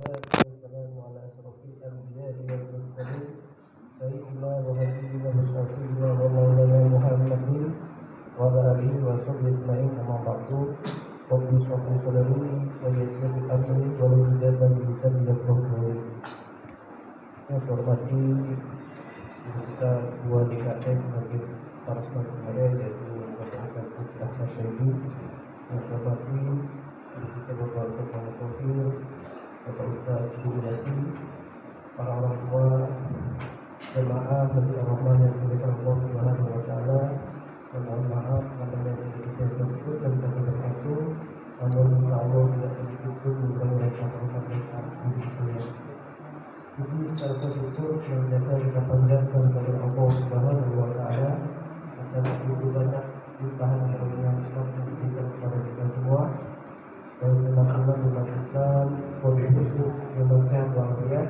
والسلام على أشرف الأنبياء والمرسلين سيدنا وحبيبنا وشفيعنا ومولانا محمد وعلى آله وصحبه أجمعين. أما بعد Rabbi sholli sadri wa yassir li amri wa hlul 'uqdatam min lisani yafqahu qawli. Yang saya hormati kita dua DKM sebagai para pengajar yaitu Bapak Ustaz Ahmad Syaifi. Yang saya hormati kita Bapak Ketua Kofir, Bapak Ustaz Budi, para orang tua, jemaah Masjid Ar-Rahman yang dimuliakan Allah Subhanahu wa taala. Mohon maaf karena yang saya sebut dan satu persatu, namun insya Allah tidak sedikit pun mengurangi rasa hormat. Jadi secara bersyukur senantiasa kita panjatkan kepada Allah Subhanahu wa taala atas begitu banyak limpahan karunia nikmat yang diberikan kepada kita semua. Dan teman-teman umat Islam, wabil khusus yang sehat walafiat,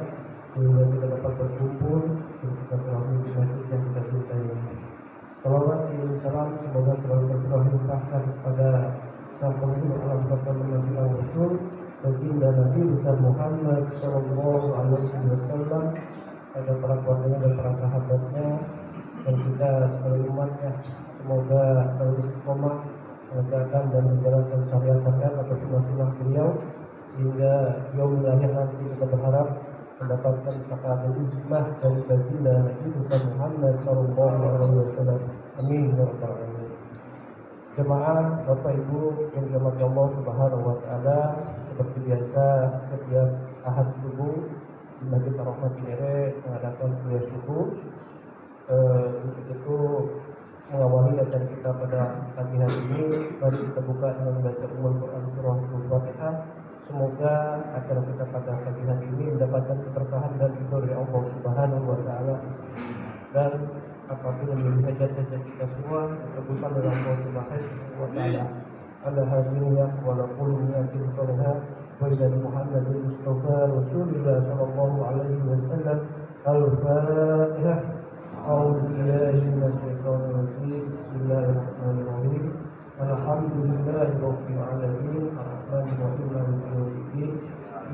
sehingga kita dapat berkumpul bersilaturahmi di masjid yang kita cintai ini. Salawat dan salam semoga selalu tercurah limpahkan kepada sang penghulu alam pertama Nabi Rasul baginda Nabi besar Muhammad Sallallahu Alaihi Wasallam, pada para keluarganya dan para sahabatnya, dan kita sebagai umatnya semoga selalu istiqomah menegakkan dan menjalankan syariat-syariat atau sunnah-sunnah beliau hingga yaumul akhir nanti. Kita berharap mendapatkan syafaat hikmah dari baginda Nabi besar Muhammad Sallallahu Alaihi Wasallam. Amin ya rabbal alamin. Jemaah Bapak Ibu yang dirahmati Allah Subhanahu wa taala, seperti biasa setiap Ahad subuh di Masjid Ar-Rahman Cinere mengadakan kuliah subuh. Untuk itu mengawali acara kita pada pagi hari ini, mari kita buka dengan membaca Ummul Quran surah Al-Fatihah. Semoga acara kita pada pagi hari ini mendapatkan keberkahan dan ridho dari Allah Subhanahu wa taala, dan apapun yang menjadi hajat kita semua dikabulkan oleh Allah Subhanahu wa taala. Ala hadhihi wa la qul niyatin salihah wa ila Muhammadin Mustafa Rasulullah sallallahu alaihi wasallam. Al-Fatihah. A'udzu billahi minasy syaithanir rajim. Bismillahirrahmanirrahim. Alhamdulillahi rabbil alamin. Arrahmanir rahim. Maliki yaumiddin.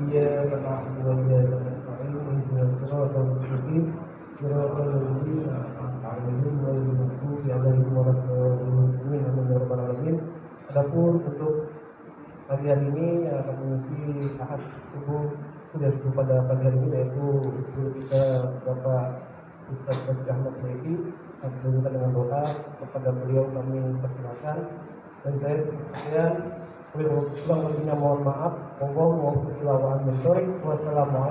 Iyyaka na'budu wa iyyaka nasta'in. Ihdinas siratal mustaqim. Siratal ladzina an'amta 'alaihim ghairil maghdubi 'alaihim waladdallin. Amin ya rabbal alamin. Adapun untuk pagi hari ini yang akan mengisi Ahad subuh sudah subuh pada pagi hari ini, yaitu kita Bapak Ustaz Ahmad Syaifi, akan dengan doa kepada beliau kami persilakan. Dan saya kurang lebihnya mohon maaf. Wassalamualaikum warahmatullahi wabarakatuh.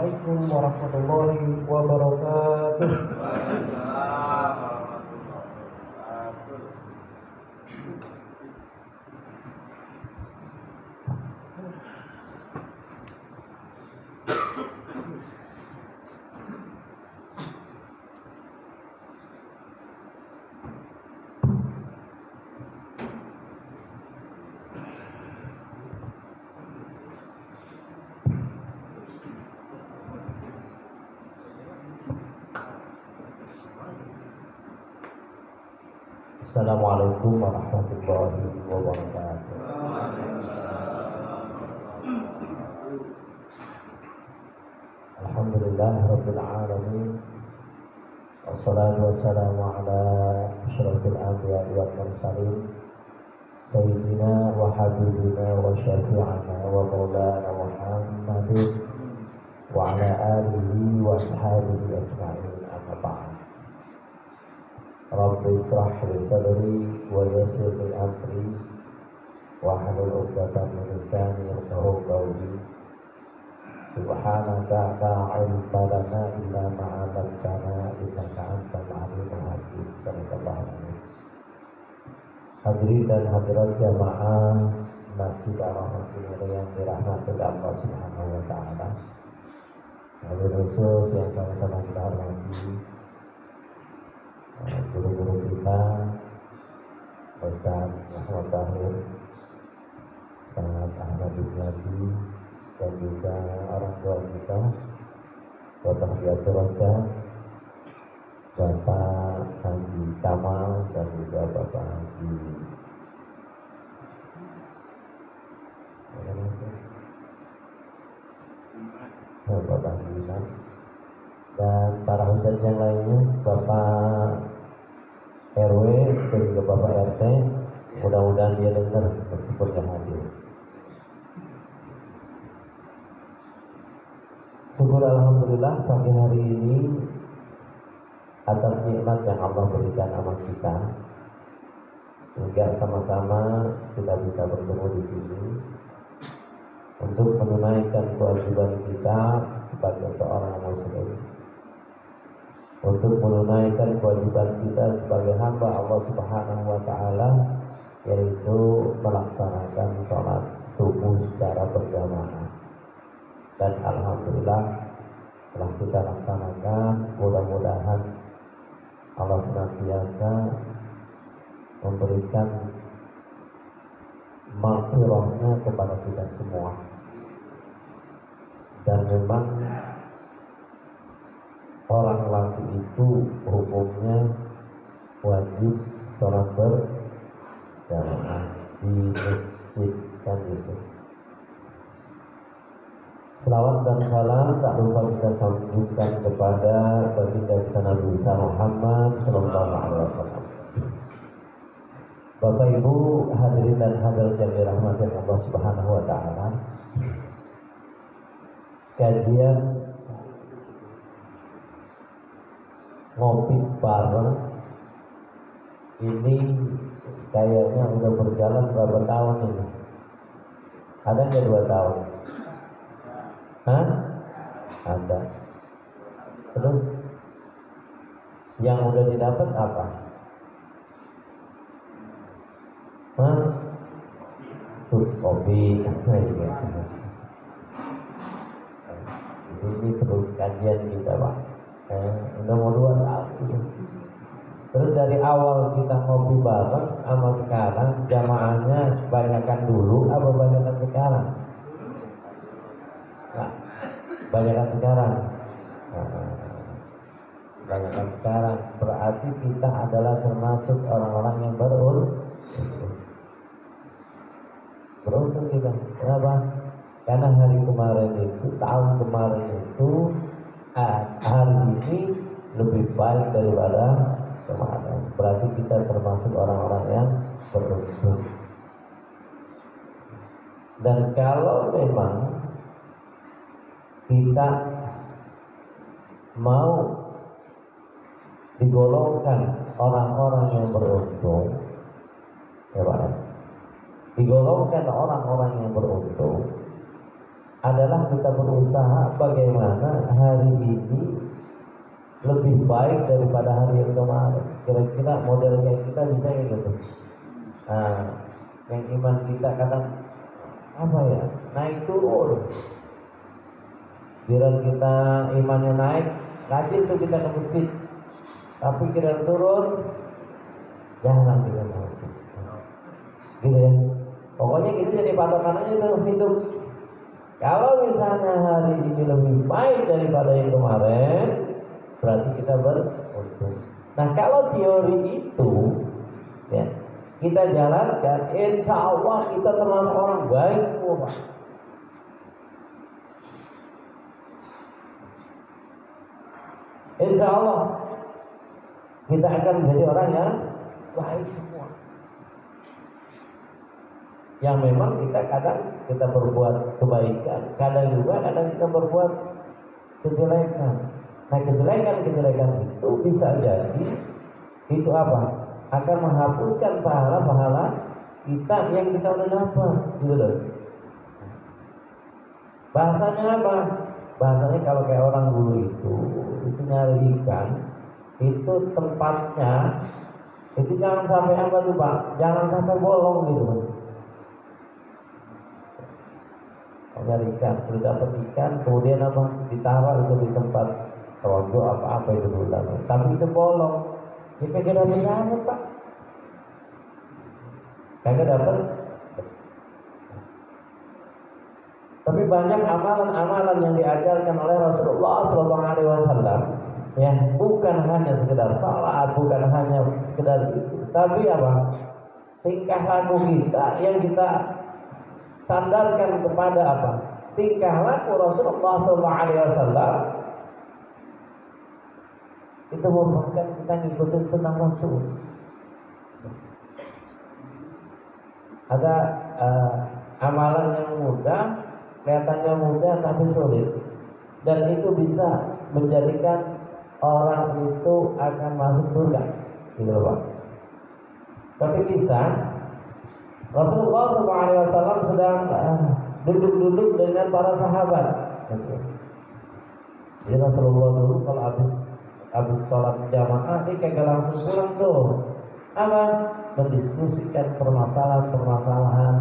Assalamualaikum warahmatullahi wabarakatuh. Alhamdulillah rabbil alamin. Wassalatu wassalamu ala asyrafil anbiya'i wal mursalin sayyidina wa habibina wa syafi'ana wa maulana Muhammadin wa ala alihi wa ashabihi ajma'in. Amma ba'd. Rabbi israh li sadri wa yassir li amri wa hlul 'uqdatam min lisani yafqahu qawli. Subhanaka la ilma lana illa ma 'allamtana innaka antal 'alimul hakim. Subhanallah. Hadirin dan hadirat jamaah Masjid Ar-Rahman Cinere yang dirahmati Allah Subhanahu wa taala. Hadirin khusus yang sama-sama kita hormati guru-guru kita, Ustaz Ahmad Tahir, Ustaz Ahmad Ibnadi, dan juga orang tua kita, Bapak Diatur Raja, Bapak Haji Kamal, dan juga Bapak Haji Bapak Imam dan para ustaz yang lainnya, Bapak RW dan juga Bapak RT, mudah-mudahan dia dengar meskipun yang hadir. Syukur alhamdulillah pagi hari ini atas nikmat yang Allah berikan sama kita, sehingga sama-sama kita bisa bertemu di sini untuk menunaikan kewajiban kita sebagai seorang muslim, untuk menunaikan kewajiban kita sebagai hamba Allah Subhanahu wa taala, yaitu melaksanakan sholat subuh secara berjamaah. Dan alhamdulillah telah kita laksanakan. Mudah-mudahan Allah senantiasa memberikan maghfirahnya kepada kita semua. Dan memang orang laki itu hukumnya wajib sholat berjamaah di masjid, kan gitu. Selawat dan salam tak lupa kita sambungkan kepada baginda kita Nabi Muhammad sallallahu alaihi wasallam. Bapak Ibu hadirin dan hadirat yang dirahmati Allah Subhanahu wa taala. Kajian ngopi bareng ini kayaknya udah berjalan berapa tahun ini? Ada nggak 2 tahun? Hah? Ada. Terus yang udah didapat apa? Hah? Kopi. Ini terus kajian kita, Pak. Udah mau 2 tahun. Terus dari awal kita ngopi bareng sama sekarang jamaahnya banyakkan dulu apa banyakkan sekarang? Nah, banyakkan sekarang. Banyakkan sekarang berarti kita adalah termasuk orang-orang yang beruntung kita. Kenapa? Karena hari kemarin itu, tahun kemarin itu, hari ini lebih baik daripada kemarin. Berarti kita termasuk orang-orang yang beruntung. Dan kalau memang kita mau digolongkan orang-orang yang beruntung, ya Pak, digolongkan orang-orang yang beruntung adalah kita berusaha bagaimana hari ini lebih baik daripada hari yang kemarin. Kira-kira modelnya kita bisa gitu. Nah, yang iman kita kadang apa ya, naik turun. Kira kita imannya naik, rajin tuh kita ke masjid. Tapi kira turun, jangan kita ke masjid. Gitu ya. Pokoknya kita jadi patokan aja dalam hidup. Kalau misalnya hari ini lebih baik daripada yang kemarin, berarti kita beruntung. Nah, kalau teori itu ya, kita jalankan, insya Allah kita termasuk orang baik semua, Pak. Insya Allah kita akan menjadi orang yang baik semua. Yang memang kita kadang kita berbuat kebaikan, kadang kita berbuat kejelekan. Nah, kejelekan itu bisa jadi itu apa? Akan menghapuskan pahala-pahala kita yang kita udah dapat, gitu loh. Bahasanya apa? Bahasanya kalau kayak orang dulu itu nyari ikan, itu tempatnya itu jangan sampai apa tuh Pak? Jangan sampai bolong gitu. Nyari ikan, sudah dapat ikan, kemudian apa? Ditaruh itu di tempat rojo apa itu dulu. Tapi itu bolong. Ya kagak dapat Pak. Kagak dapat. Tapi banyak amalan-amalan yang diajarkan oleh Rasulullah SAW, ya bukan hanya sekedar salat, bukan hanya sekedar itu, tapi apa? Tingkah laku kita yang kita sandarkan kepada apa? tingkah laku Rasulullah SAW itu merupakan kita ngikutin sunnah Rasul. Ada amalan yang mudah, kelihatannya mudah tapi sulit, dan itu bisa menjadikan orang itu akan masuk surga, gitu Pak. Tapi kisah Rasulullah SAW sedang duduk-duduk dengan para sahabat. Jadi Rasulullah dulu kalau habis sholat jamaah dia kagak langsung pulang tuh, apa? Mendiskusikan permasalahan-permasalahan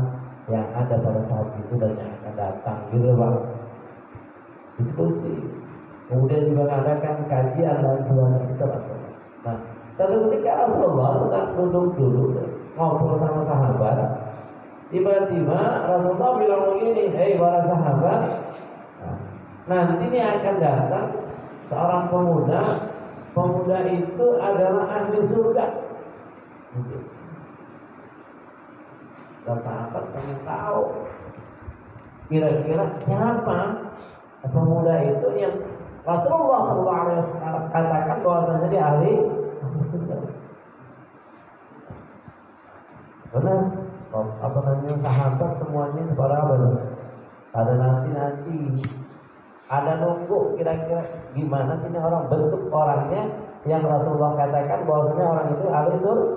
yang ada pada saat itu dan yang akan datang, gitu Pak. Diskusi, kemudian juga mengadakan kajian dan sebagainya itu Rasulullah. Nah, satu ketika Rasulullah sedang duduk-duduk ngobrol sama sahabat, tiba-tiba Rasulullah bilang begini, hei para sahabat, nanti ini akan datang seorang pemuda itu adalah ahli surga. Dan sahabat pengen tahu kira-kira siapa pemuda itu yang Rasulullah SAW katakan bahwasanya dia ahli surga. Benar? Apa namanya, sahabat semuanya kepada apa? Ada nanti ada nunggu kira-kira gimana sih ini orang, bentuk orangnya yang Rasulullah katakan bahwasanya orang itu ahli surga.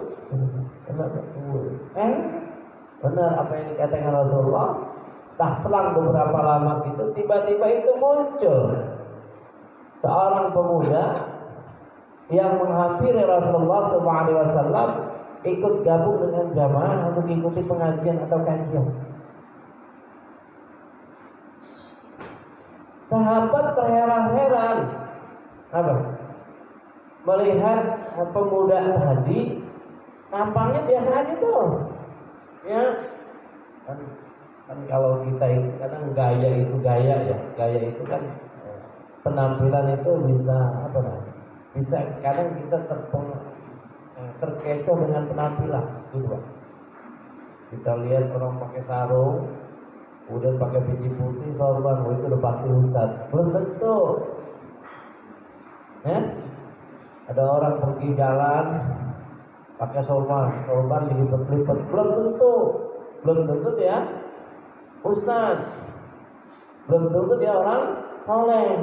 Benar apa yang dikatakan Rasulullah. Tak selang beberapa lama itu tiba-tiba itu muncul seorang pemuda yang menghampiri Rasulullah SAW, ikut gabung dengan jamaah untuk mengikuti pengajian atau kajian. Sahabat terheran-heran apa? Melihat pemuda tadi tampangnya biasa aja tuh. Ya, kan kalau kita itu kadang gaya itu kan penampilan itu bisa apa namanya? Bisa kadang kita terkecoh dengan penampilan, gitu Pak. Kita lihat orang pakai sarung, kemudian pakai peci putih, sorban, itu udah pasti ustaz. Belum tentu. Ya? Ada orang pergi jalan pakai sorban dilipat-lipat, belum tentu dia ustaz, belum tentu dia orang soleh.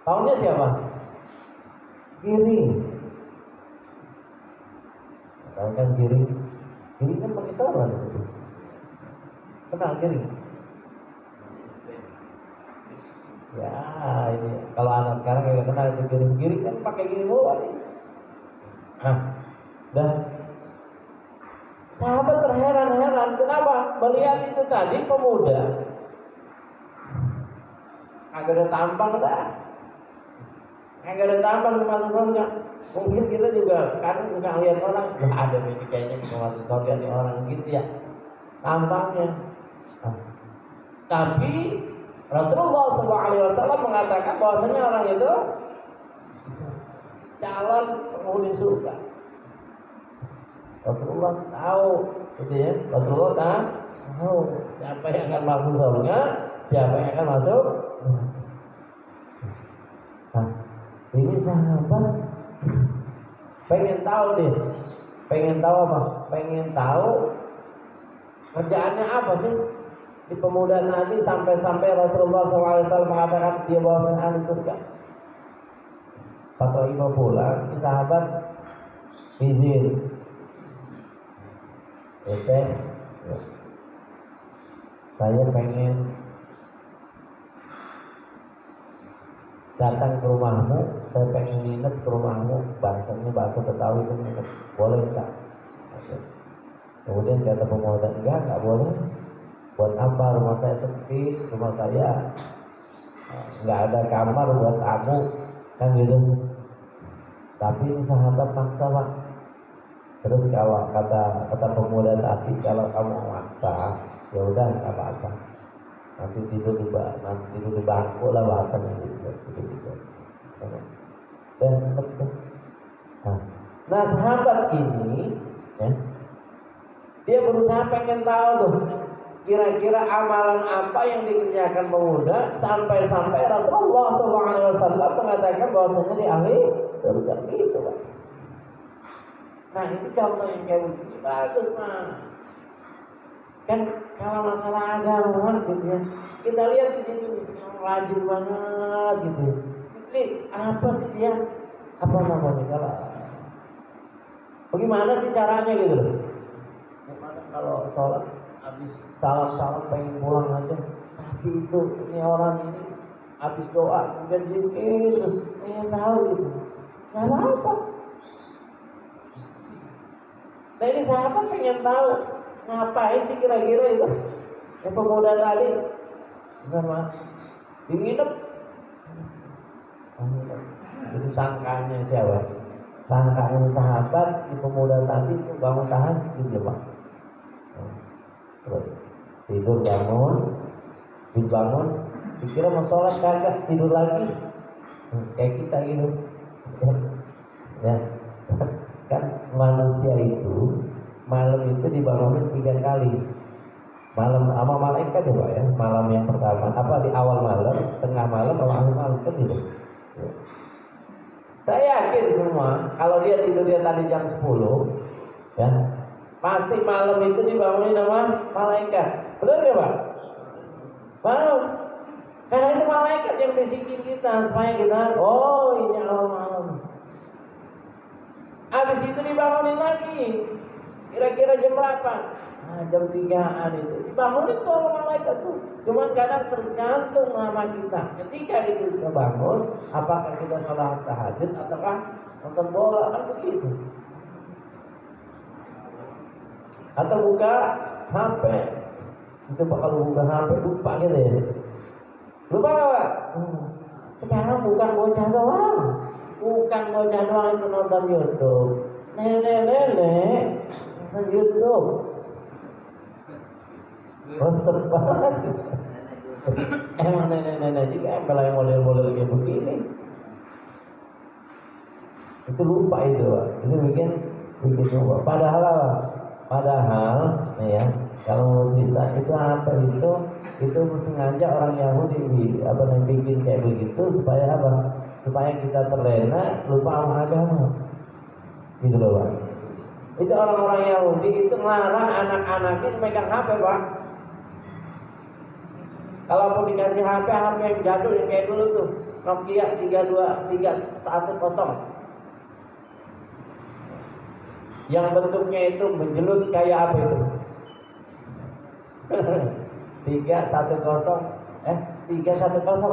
Tahunya siapa? Giring. Tahu kan giring kan pakai sorban itu. Kenal giring? Ya ini kalau anak sekarang nggak kenal itu giring kan pakai gini bawa nih. Dan sahabat terheran-heran kenapa melihat itu tadi pemuda agak ada tampang agak ada tampang di masa surga. Mungkin kita juga kadang suka lihat orang, ada nih kayaknya di masuk surga nih orang gitu ya tampangnya. Tapi Rasulullah SAW mengatakan bahwasanya orang itu calon penghuni surga. Rasulullah tahu, gitu ya. Rasulullah tahu siapa yang akan masuk surga, siapa yang akan masuk. Nah, ini sahabat pengen tahu apa? Pengen tahu kerjaannya apa sih di pemuda tadi sampai Rasulullah SAW mengatakan dia bahwa ahli surga. Pas lagi mau pulang, si sahabat izin. Saya pengen datang ke rumahmu, saya pengen nginep ke rumahmu, bahasa Betawi itu nginep, boleh enggak? Kemudian kata pemuda, enggak boleh. Buat apa, rumah saya sempit, rumah saya enggak ada kamar buat tamu, kan gitu. Tapi ini sahabat maksa Pak. Terus kalau kata pemuda tadi, kalau kamu maksa, ya udah nggak apa-apa. Nanti tidur di bangku lah bahasanya gitu. Nah sahabat ini, ya, dia berusaha pengen tahu tuh kira-kira amalan apa yang dikerjakan pemuda sampai-sampai Rasulullah SAW mengatakan bahwasanya di ahli surga gitu, Pak. Nah itu contoh yang kayak begini bagus, Pak. Kan kalau masalah agama gitu ya, kita lihat di sini yang rajin banget gitu. Lihat apa sih dia? Apa namanya kalau? Bagaimana sih caranya gitu loh? Gimana kalau sholat habis salam pengen pulang aja, tapi itu ini orang ini habis doa kemudian zikir terus pengen tahu gitu, nggak apa. Nah ini sahabat pengen tahu ngapain sih kira-kira itu yang pemuda tadi sama diinep. Itu sangkanya siapa? Sangkanya sahabat di pemuda tadi itu bangun tahan gitu, Pak. Terus tidur bangun, dibangun, dikira mau sholat kagak, tidur lagi, kayak kita gitu. Ya, kan manusia itu malam itu dibangunin 3 kali. Malam sama malaikat ya, Pak ya. Malam yang pertama apa di awal malam, tengah malam, atau akhir malam kan gitu. Ya. Saya yakin semua kalau dia tidur dia tadi jam 10 ya, pasti malam itu dibangunin sama malaikat. Benar ya, Pak? Bangun. Karena itu malaikat yang bisikin kita supaya kita, oh ini awal malam. Habis itu dibangunin lagi. Kira-kira jam berapa? Nah, jam 3-an itu dibangunin tuh sama malaikat tuh. Cuman kadang tergantung sama kita. Ketika itu kita bangun, apakah kita sholat tahajud ataukah nonton bola, kan begitu. Atau buka HP. Itu Pak, kalau buka HP lupa gitu ya. Lupa nggak, Pak? Sekarang bukan bocah doang. Bukan bocah doang itu nonton YouTube. Nenek-nenek nonton YouTube. Resep banget. Emang nenek-nenek juga yang model-model kayak begini. Itu lupa itu, Pak. Itu bikin lupa. Padahal ya, kalau kita itu apa itu sengaja orang Yahudi bikin kayak begitu supaya apa? Supaya kita terlena lupa sama agama. Gitu loh, Pak. Itu orang-orang Yahudi itu melarang anak-anaknya megang HP, Pak. Kalaupun dikasih HP yang jadul yang kayak dulu tuh, Nokia 310. Yang bentuknya itu menjelut kayak apa itu? 310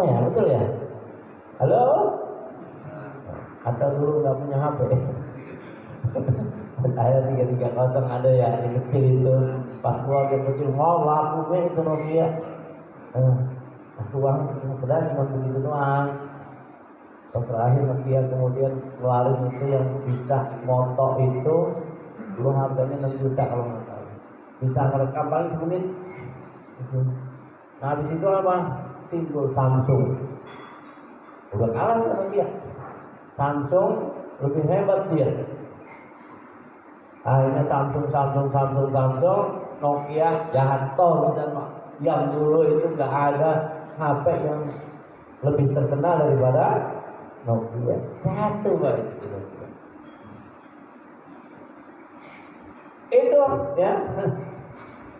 ya, betul ya? Halo? Atau dulu nggak punya HP? Ada 330 ada ya, yang kecil itu. Pas keluarga kecil mau lakunya itu Nokia. Uang padahal cuma begitu doang. Terakhir Nokia kemudian keluarin itu yang bisa moto itu, dulu harganya 6 juta kalau nggak salah. Bisa ngerekam paling semenit. Nah habis itu apa? Timbul Samsung. Udah kalah sama Nokia. Samsung lebih hebat dia. Akhirnya Samsung, Nokia jatuh misalnya. Yang dulu itu nggak ada HP yang lebih terkenal daripada Nokia. Jatuh, Pak, itu ya.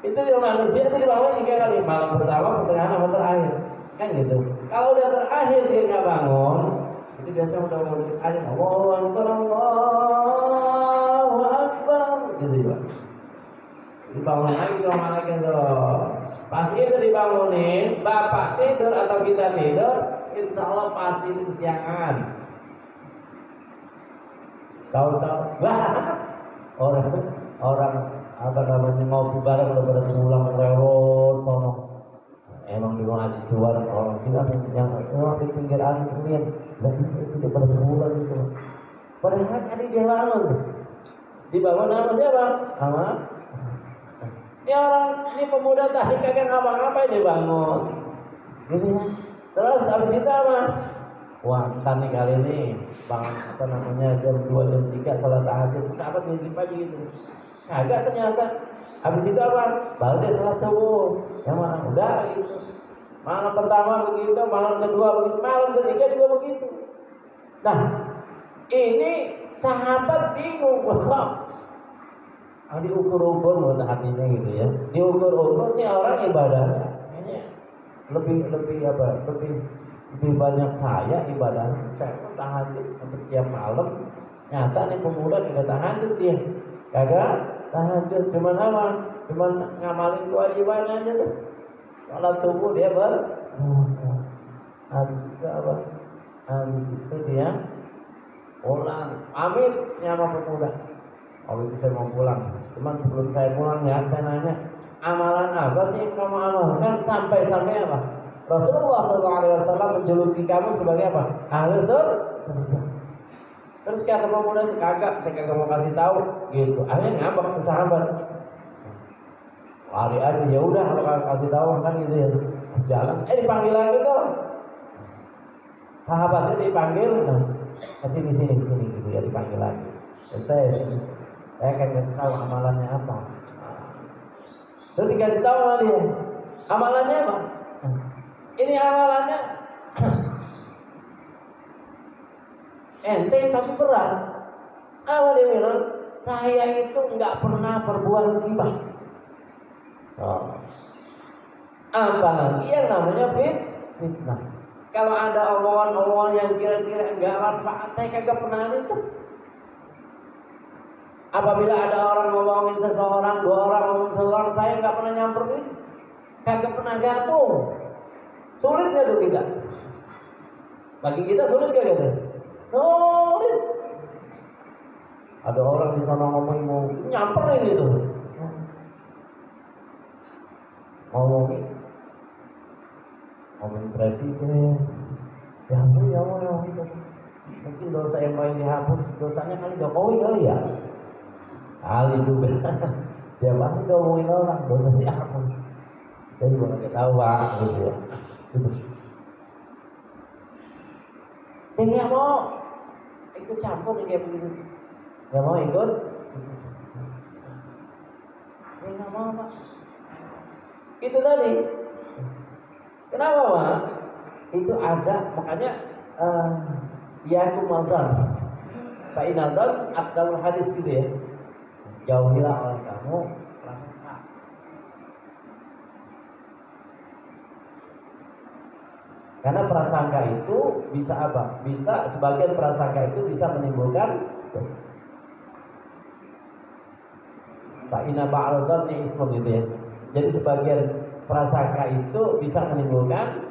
Itu yang manusia itu dibangun 3 kali, malam pertama, pertengahan, sama terakhir, kan gitu. Kalau udah terakhir dia nggak bangun, itu biasa udah mau dikit azan, Allahu Akbar, gitu ya. Dibangunin lagi sama malaikat tuh. Pas itu dibangunin, bapak tidur atau kita tidur, insya Allah pasti itu kesiangan. Tahu-tahu, orang apa namanya ngopi bareng udah pada pulang lewat sono. Emang di ruang aji suar orang silat yang di pinggir angin kemudian itu pada pulang gitu. Padahal tadi dia bangun, dibangun sama siapa? Sama ini orang, ini pemuda tadi kagak ngapa-ngapain dia bangun. Gitu ya. Terus habis itu apa? Wah, tadi kali ini bangun apa namanya jam 2 jam 3 salat tahajud. Sahabat ngintip aja gitu. Kagak ternyata Habis itu apa? Baru dia sholat subuh. Yang mana? Udah gitu. Malam pertama begitu, malam kedua begitu, malam ketiga juga begitu. Nah, ini sahabat bingung, diukur-ukur menurut hatinya gitu ya. Diukur-ukur nih orang ibadahnya ini lebih banyak saya ibadahnya. Saya pun tahajud hampir tiap malam. Nyata nih pemuda kagak tahajud dia, kagak tahajud, cuman apa? Cuman ngamalin kewajibannya aja tuh. Sholat subuh dia habis itu apa? Habis itu dia pulang, pamit sama pemuda. Oh itu saya mau pulang. Cuman sebelum saya pulang ya, saya nanya, amalan apa sih yang kamu amalkan sampai apa? Rasulullah SAW menjuluki kamu sebagai apa? Ahli surga. Terus kata pemuda itu, kagak, saya kagak mau kasih tahu, gitu. Akhirnya ngambek ke sahabat. Lari aja, ya udah kalau kagak kasih tahu kan gitu ya. Jalan, dipanggil lagi tuh. Sahabatnya dipanggil, sini gitu ya, dipanggil lagi. Dan saya akan kasih tahu amalannya apa. Terus dikasih tahu sama dia, amalannya apa? Ini amalannya enteng tapi berat. Apa dia bilang? Saya itu nggak pernah berbuat ghibah. Apalagi yang namanya fitnah. Kalau ada omongan-omongan yang kira-kira nggak manfaat, saya kagak pernah itu. Apabila ada orang ngomongin seseorang, dua orang ngomongin seseorang, saya nggak pernah nyamperin, kagak pernah gabung. Sulitnya tuh kita. Bagi kita sulit gak gitu? Sulit. Ada orang di sana ngomongin mau nyamperin itu. Ngomongin presiden. Ya ampun itu. Mungkin dosa yang paling dihapus, dosanya kali Jokowi kali ya. Kali juga. Dia pasti ngomongin orang, dosanya dihapus. Jadi gua nggak tahu Pak, gitu ya. Dia nggak mau ikut campur kayak begini. Nggak mau ikut. Dia nggak mau Pak. Itu tadi. Kenapa Pak? Itu ada, makanya yakum mazhar. Pak Inadon Abdul hadis gitu ya. Jauhilah oleh kamu prasangka. Karena prasangka itu bisa apa? Bisa sebagian prasangka itu bisa menimbulkan dosa. Pak Ina ba'al-dhanni ismun gitu ya. Jadi sebagian prasangka itu bisa menimbulkan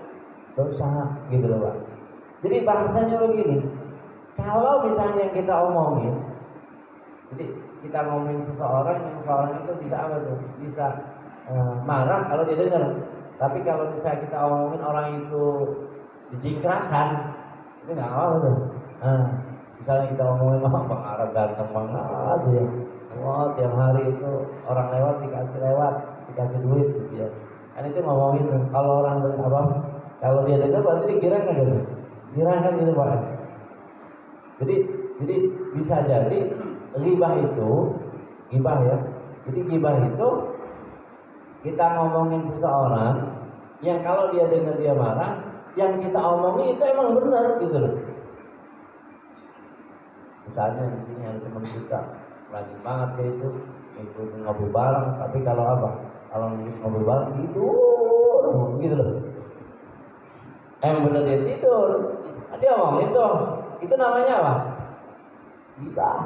dosa gitu loh Pak. Jadi bahasanya begini, kalau misalnya kita omongin, jadi kita ngomongin seseorang, yang seseorang itu bisa apa tuh? Bisa marah kalau dia dengar. Tapi kalau misalnya kita omongin orang itu dijingkrakan, itu nggak apa tuh. Misalnya kita omongin Bang Arab ganteng banget aja ya. Wah tiap hari itu orang lewat dikasih duit gitu ya. Kan itu ngomongin kalau orang apa? Kalau dia dengar berarti dikira kan gitu. Kira kan gitu Pak. Jadi bisa jadi ghibah ya. Jadi ghibah itu kita ngomongin seseorang yang kalau dia dengar dia marah, yang kita omongin itu emang benar gitu loh. Misalnya di sini ada teman kita rajin banget kayak itu, ikut ngobrol bareng, tapi kalau apa? Kalau ngobrol bareng tidur gitu loh. Emang benar dia tidur. Dia omongin tuh, itu namanya apa? Ghibah.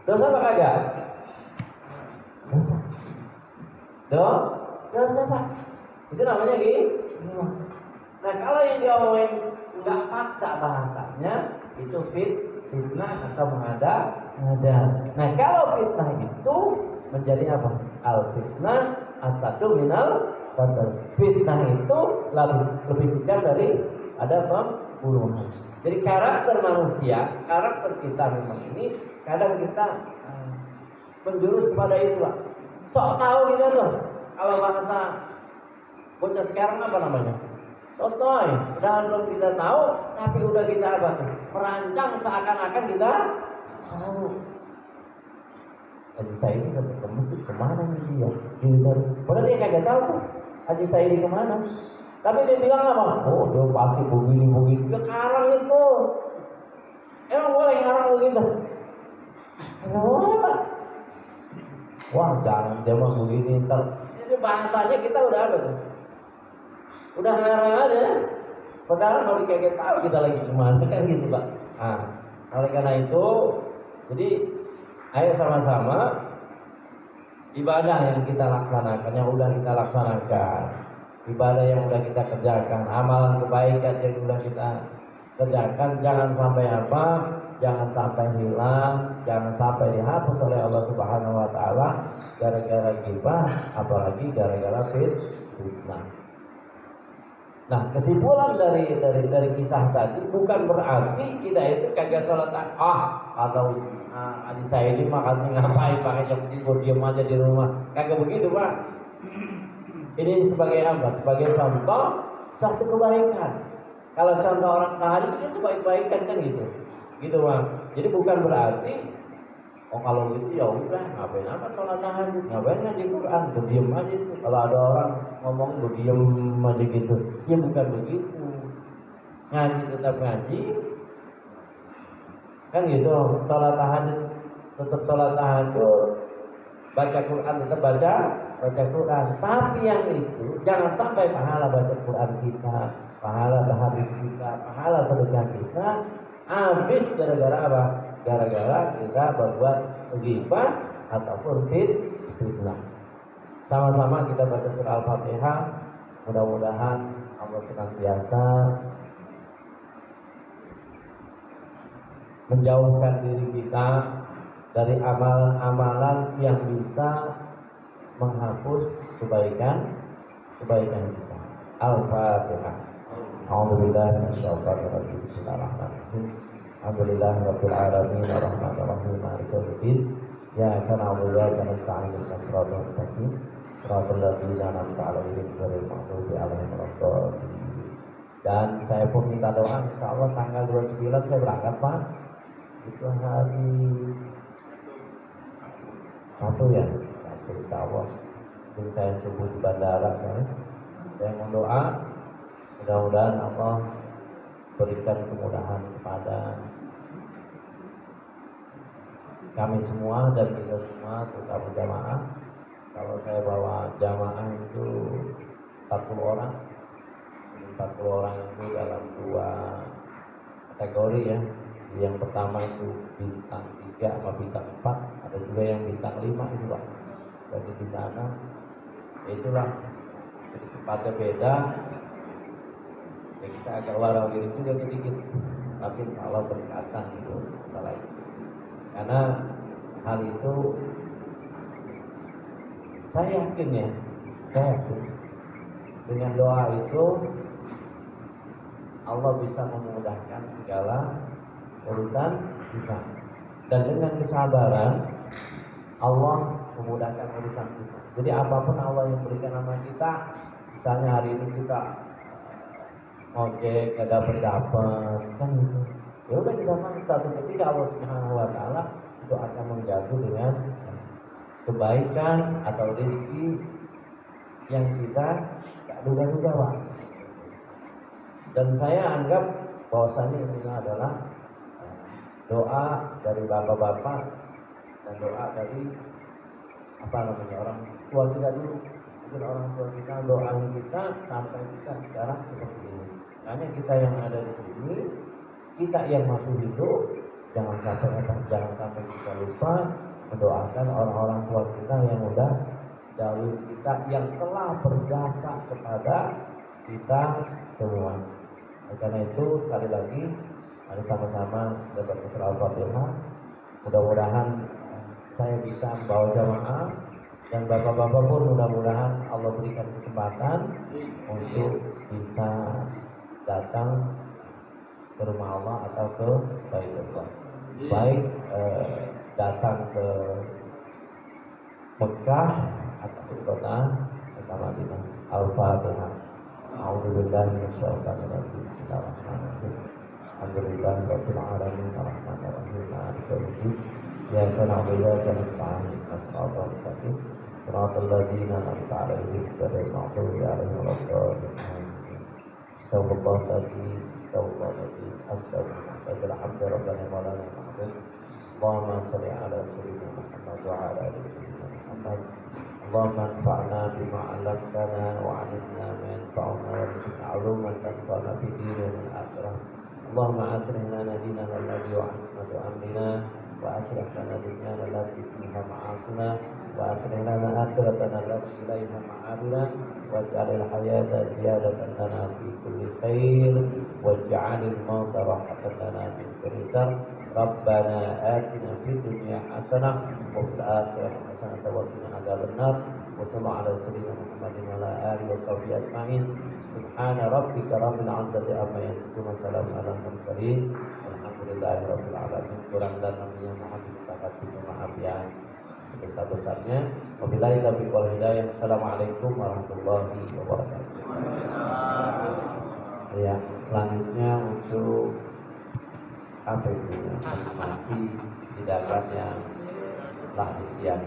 Dosa apa kagak? Dosa Pak. Itu namanya ghibah. Nah kalau yang diomongin nggak fakta bahasanya, itu fitnah atau mengada. Nah kalau fitnah itu menjadi apa? Al fitnah asadu minal qatl. Fitnah itu lebih kejam dari ada pembunuhan. Jadi karakter manusia, karakter kita memang ini kadang kita menjurus kepada itu Pak. Sok tahu gitu tuh. Kalau bahasa bocah sekarang apa namanya? Sotoy. Udah belum kita tahu, tapi udah kita apa tuh? Merancang seakan-akan kita tahu. Haji Saidi ke masjid kemana nih dia? Padahal dia kagak tahu tuh Haji Saidi kemana. Tapi dia bilang apa? Oh dia pasti begini. Dia karang itu. Emang boleh ngarang begitu? Kenapa? Wah jangan dia mah begini ntar. Ini bahasanya kita udah ada tuh. Udah ngarang aja. Padahal kalau kagak tahu kita lagi kemana kan gitu Pak. Nah, oleh karena itu, jadi ayo sama-sama ibadah yang kita laksanakan, yang udah kita laksanakan, ibadah yang udah kita kerjakan, amalan kebaikan yang udah kita kerjakan, jangan sampai apa? Jangan sampai hilang, jangan sampai dihapus oleh Allah Subhanahu wa taala gara-gara gibah, apalagi gara-gara fitnah. Nah, kesimpulan dari kisah tadi bukan berarti kita itu kagak sholat atau Haji Saidi mah katanya ngapain pakai jam diam aja di rumah. Kagak begitu, Pak. Ini sebagai apa? Sebagai contoh satu kebaikan. Kalau contoh orang tahajud itu sebaik-baikan kan gitu. Gitu, Pak. Jadi bukan berarti kalau gitu ya udah ngapain apa sholat tahajud, ngapain ngaji Quran, berdiam aja itu. Kalau ada orang ngomong berdiam aja gitu, ya bukan begitu. Ngaji tetap ngaji, kan gitu. Sholat tahajud tetap sholat tahajud, baca Quran tetap baca Quran. Tapi yang itu jangan sampai pahala baca Quran kita, pahala tahajud kita, pahala sedekah kita habis gara-gara apa? Gara-gara kita berbuat ghibah ataupun fitnah. Sama-sama kita baca surah Al-Fatihah. Mudah-mudahan Allah senantiasa menjauhkan diri kita dari amalan-amalan yang bisa menghapus kebaikan kita. Al-Fatihah. A'udzubillahi minasyaitonir rajim. Bismillahirrahmanirrahim. Alhamdulillahirabbil alamin arrahmanir rahim maliki yaumiddin. Iyyaka na'budu wa iyyaka nasta'in ihdinas siratal mustaqim siratal ladzina an'amta 'alaihim ghairil maghdubi 'alaihim waladdallin. Dan saya pun minta doa insyaallah tanggal 29 saya berangkat Pak. Itu hari Sabtu ya. Sabtu insyaallah. Jadi saya subuh di bandara kan. Saya mau doa mudah-mudahan Allah berikan kemudahan kepada kami semua dan kita semua terutama jamaah. Kalau saya bawa jamaah itu 40 orang. 40 orang itu dalam 2 kategori ya. Yang pertama itu bintang 3 sama bintang 4, ada juga yang bintang 5 itu Pak. Jadi di sana itulah jadi tempatnya beda. Ya kita agak warau diri juga sedikit, tapi kalau berkatan itu masalah itu. Karena hal itu saya yakin dengan doa itu Allah bisa memudahkan segala urusan kita, dan dengan kesabaran Allah memudahkan urusan kita. Jadi apapun Allah yang berikan sama kita, misalnya hari ini kita ojek gak dapet kan gitu. Ya udah kita masuk satu ketika Allah Subhanahu wa taala itu akan menjatuh dengan kebaikan atau rezeki yang kita gak duga-duga Pak. Dan saya anggap bahwasanya ini adalah doa dari bapak-bapak dan doa dari orang tua kita dulu. Mungkin orang tua kita doain kita sampai kita sekarang seperti ini. Hanya kita yang ada di sini, kita yang masih hidup, jangan sampai kita lupa mendoakan orang-orang tua kita yang udah dahulu kita, yang telah berjasa kepada kita semua. Karena itu sekali lagi mari sama-sama kita berdoa Al-Fatihah. Mudah-mudahan saya bisa membawa jamaah dan bapak-bapak pun mudah-mudahan Allah berikan kesempatan untuk bisa datang ke rumah Allah atau ke Baitullah. Baik datang ke Mekah atau ke kota Madinah. Al-Fatihah. A'udzubillahi minasyaitonir rajim. Bismillahirrahmanirrahim. Alhamdulillahirabbil alamin arrahmanirrahim maliki yaumiddin. إياك نعبد وإياك نستعين صراط المستقيم صراط الذين أنعمت عليهم غير المغضوب عليهم ولا الضالين استغفر الله العظيم استغفر الله العظيم أستغفر الله الحمد ربنا ولا نعبد اللهم صل على سيدنا محمد وعلى آل سيدنا محمد اللهم انفعنا بما علمتنا وعلمنا ما ينفعنا وارزقنا علوما تنفعنا في ديننا والآخرة اللهم أصلح لنا ديننا الذي هو عصمة أمرنا وأصلح لنا دنيانا التي فيها معاشنا وأصلح لنا آخرتنا التي إليها معادنا واجعل الحياة زيادة لنا في كل خير واجعل الموت راحة لنا من كل شر ربنا آتنا في الدنيا حسنة وفي الآخرة حسنة وقنا عذاب النار وصلى الله على سيدنا محمد وعلى آله وصحبه أجمعين سبحان ربك رب العزة عما يصفون وسلام على المرسلين alhamdulillahi rabbil alamin. Kurang dan lebihnya mohon kita kasih maaf ya sebesar-besarnya. Wabillahi taufiq wal hidayah. Assalamualaikum warahmatullahi wabarakatuh. Ya, selanjutnya untuk apa itu menikmati hidangan yang telah disediakan.